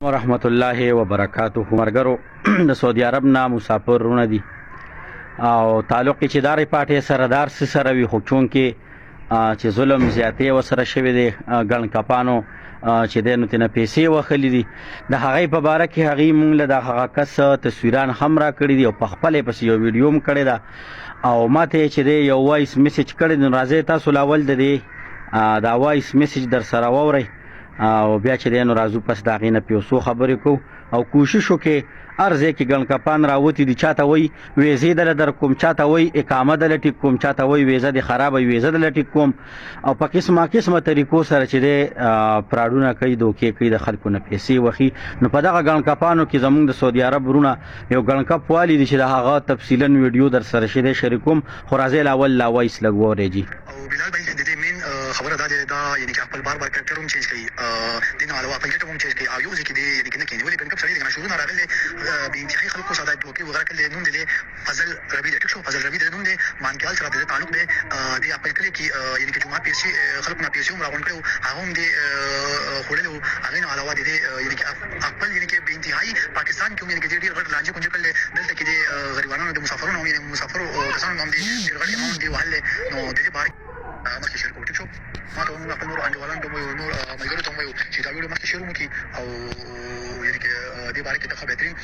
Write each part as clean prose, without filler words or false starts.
ورحمت الله وبرکاته. مرګرو د سعودي عرب نه مسافرونه دي او تعلق چې داري پاټي سردار سره وي، خو چون کې چې ظلم زیاتې وسره شوی دی، ګڼ کپانو چې د نو تنه پیسې وخلې دي، د هغې په باره کې هغې مونږ له د هغه کس تصویران هم را کړي دي او په خپله پسې یو ویډیو هم کړې ده او ما ته چې دی یو وایس میسج کړی دی. نو راځئ تاسو لاول د دې دا وایس میسج در سره واورئ او بیا چې دی نو راځو پس د هغې نه په یو څو خبرې کوو او کوشش وکړئ هر ځای کې ګڼ کپان راوتي دي، چاته وایي ویزې دله در کوم، چاته وایي اقامه دله ټیک کوم، چاته وایي ویزه دې خرابه ویزه دله ټیک کوم او په قسمه طریقو سره چې دی فراډونه کوي، دوکې کوي، د خلکو نه پیسې وخي. نو په دغه ګڼ کپانو کې زموږ د سعودي عرب ورونه یو ګڼ کپ والي دي چې د هغه تفصیلا ویډیو در سره شي دی شریکوم، خو راځئ لاول لا وایس لږ واورئ جي. او بلال بھائی د دې مین خبره دا یعنی چې خپل بار کریکټر هم چینج کړي، دین علاوه خپل ګټه هم چینج کړي او یو ځکه دی یعنی کنه کې ولې ګڼ کپ سړی د شروع نه راغلی به انتهایی خلکو ساده دوکې وغیرہ کړي. نوم دی فضل ربی د ټیک شو، فضل ربی د نوم دی مانکیال سره د تعلق دی دی خپل کړي کې یعنی چې جمعه پیسې خلکو نه پیسې هم راغون کړو، هغه هم دی خړلو، هغه نه علاوه دی یعنی خپل یعنی کې به انتهایی پاکستان کې یعنی کې ډیر غټ لانجه کوم کړل دلته کې دی غریبانو د مسافرونو یعنی مسافرو کسانو هم دی ډیر غټ اماونت دی وهله. نو د دې باره مخکې شیر کوو ټیک شو، ما ته موږ خپل نور انډیوالان ته وایو، نور ملګرو ته وایو چې دا ویډیو مخکې شیر وکړي او یعنی کې دې باره کې د بهترین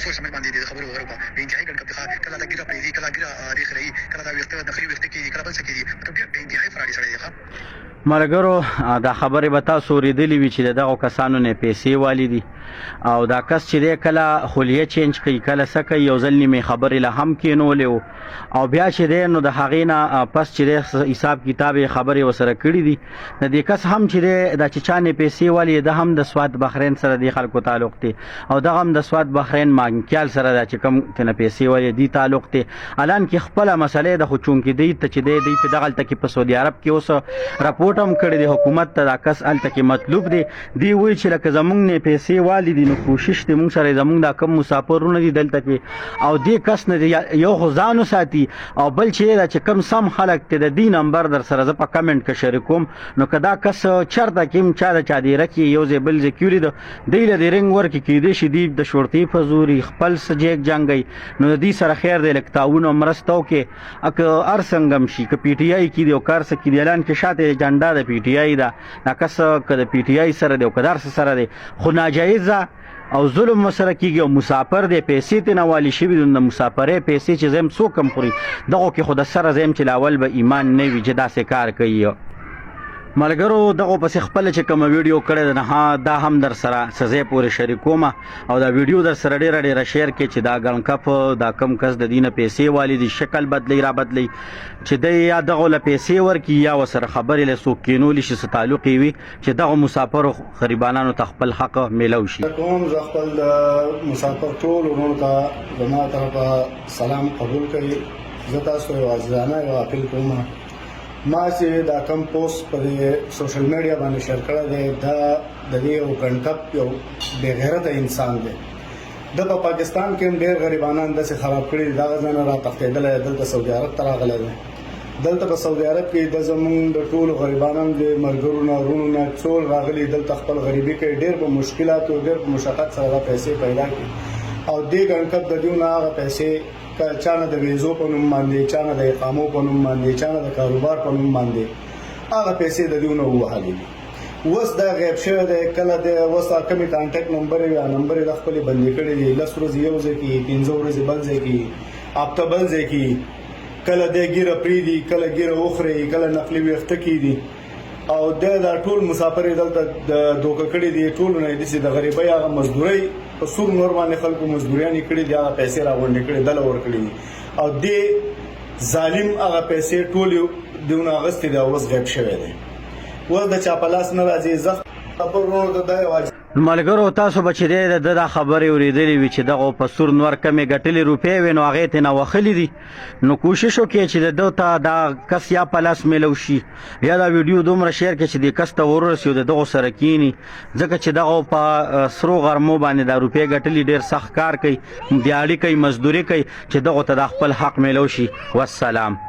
سوچ سمجھ باندې د خبرو وغیرہ په انتهایی ګڼ کپ کله دا ګیره پرېږدي، کله ګیره دې خري، کله دا ویښته د خري ویښته کېږي، کله بل څه کېږي، مطلب ډېر بې انتهایی فراډي سړی دی. ملګرو دا خبرې به تاسو اورېدلې وي چې د دغو کسانو نه پیسې والي دي او دا کس چې دی کله خلیه چینج کوي، کله څه کوي، یو ځل نیمې خبرې له هم کېنولې و او بیا چې دی نو د هغې نه پس چې دی حساب کتاب یې خبرې ورسره کړي دي. د دې کس هم چې دی دا چې چا نه پیسې والي ده هم د سواد بحرین سره دې خلکو تعلق دی او دغه هم د سواد بحرین مانکیال سره دا چې کوم تنه پیسې والي دي تعلق دی. الان کې خپله مسئله ده، خو چونکې دی ته چې دی په دغلته کې په سعودي عرب کې اوس راپورټ هم کړی دی حکومت ته، دا کس هلته کې مطلوب دی. دی وایي چې لکه زموږ نه پیسې والي دي نو کوشش دی موږ سره زموږ دا کم مسافرونه دي دلته کې او دې کس نه یو خو ځان وساتي او بل چې دا چې کم سم خلک دی د دې نمبر در سره زه په کمنټ کې شریکوم. نو که دا کس چېرته کې هم چا د چادیره کې یو ځای بل ځای کې ولیده دی له دې رنګ ورکړي، کېدای شي دی د شورتي په زوري خپل څه جیک جنګوي. نو د دې سره خیر دی لږ تعاون او مرسته وکړې، که هر څنګه هم شي، که پی ټي آی کې دی او که هر څه کې دی. اعلان کې شاته جنډا د پی ټي آی ده، دا کس که د پی ټي آی سره دی او که د هر څه سره دی، خو ناجایزه او ظلم مسره کېږي او مسافر دی پیسې ترې نه والي شوي دي. د مسافرۍ پیسې چې زه هم څوک هم خوري، دغو کې خو د سره زه هم چې لاول به ایمان نه وي چې داسې کار کوي. ملګرو دغو پسې خپله چې کومه ویډیو کړې ده نه دا هم در سره سزې پورې شریکومه او دا ویډیو در سره ډېره شیر کې چې دا ګڼ کپ دا کم کس د دې نه پیسې والي دي، شکل بدلی را بدلی چې دی یا دغو له پیسې ورکړي یا ورسره خبرې له څوک کېنولی شي، څه تعلق یې وي چې دغو مسافرو غریبانانو ته خپل حق میلو شي. زه خپل مسافر ټول ورونو ته زما طرفه سلام قبول کړئ. زه تاسو یو عاجزانه یو اپیل کوم، ما چې دا کم پوسټ په سوشل میډیا باندې شیر کړی دی دا د دې یو ګڼ کپ یو بې غیرته انسان دی. د په پاکستان کې هم ډېر غریبانان داسې خراب کړي دي، دغه ځای نه را تښتېدلی دلته سعودي عرب ته راغلی دی. دلته په سعودي عرب کې د زموږ د ټولو غریبانو د ملګرو نه وروڼو نه ټول راغلي، دلته خپل غریبي کوي، ډېر په مشکلاتو ډېر په مشقت سره دا پیسې پیدا کړي او دې ګڼ کپ د دوی نه هغه پیسې چا نه د ویزو په نوم باندې، چا نه د اقامو په نوم باندې، چا نه د کاروبار په نوم باندې هغه پیسې د دوی نه ووهلې دي. اوس دا غیب شوی دی، کله د اوس کمې کانټیکټ نمبر یې نمبر یې د خپلې بندي کړی دي، 10 ورځې یو ځای کې، 15 ورځې بل ځای کې، هفته بل ځای کې، کله دی ګیره پرېږدي، کله ګیره وخوري، کله نقلي ویښته کېږدي او دا ټول مسافر یې دلته دوکه کړي دي. ټولو نه یې داسې د غریبۍ هغه مزدورۍ په سور نور باندې خلکو مزدوریانې کړي دي، هغه پیسې راغونډې کړي دله ورکړي دي او دې ظالم هغه پیسې ټولې دونه اخیستې دي او اوس غیب شوی دی. اوس د چا په لاس نه راځي. زه خپل ورور ته دا یو ملګرو تاسو به چې دی د دا خبرې اورېدلې وي چې دغو په سور نور کمې ګټلې روپۍ وي نو هغې ترې نه وښلي دي، نو کوشش وکړئ چې د ده ته دا کس یا په لاس میلو شي یا دا ویډیو دومره شیر کړئ چې دې کس ته ورورسي او د دغو سره کښېني، ځکه چې دغو په سرو غرمو باندې دا روپۍ ګټلي ډېر سخت کار کوي، دیاړي کوي، مزدوري کوي چې دغو ته دا خپل حق میلو شي. والسلام.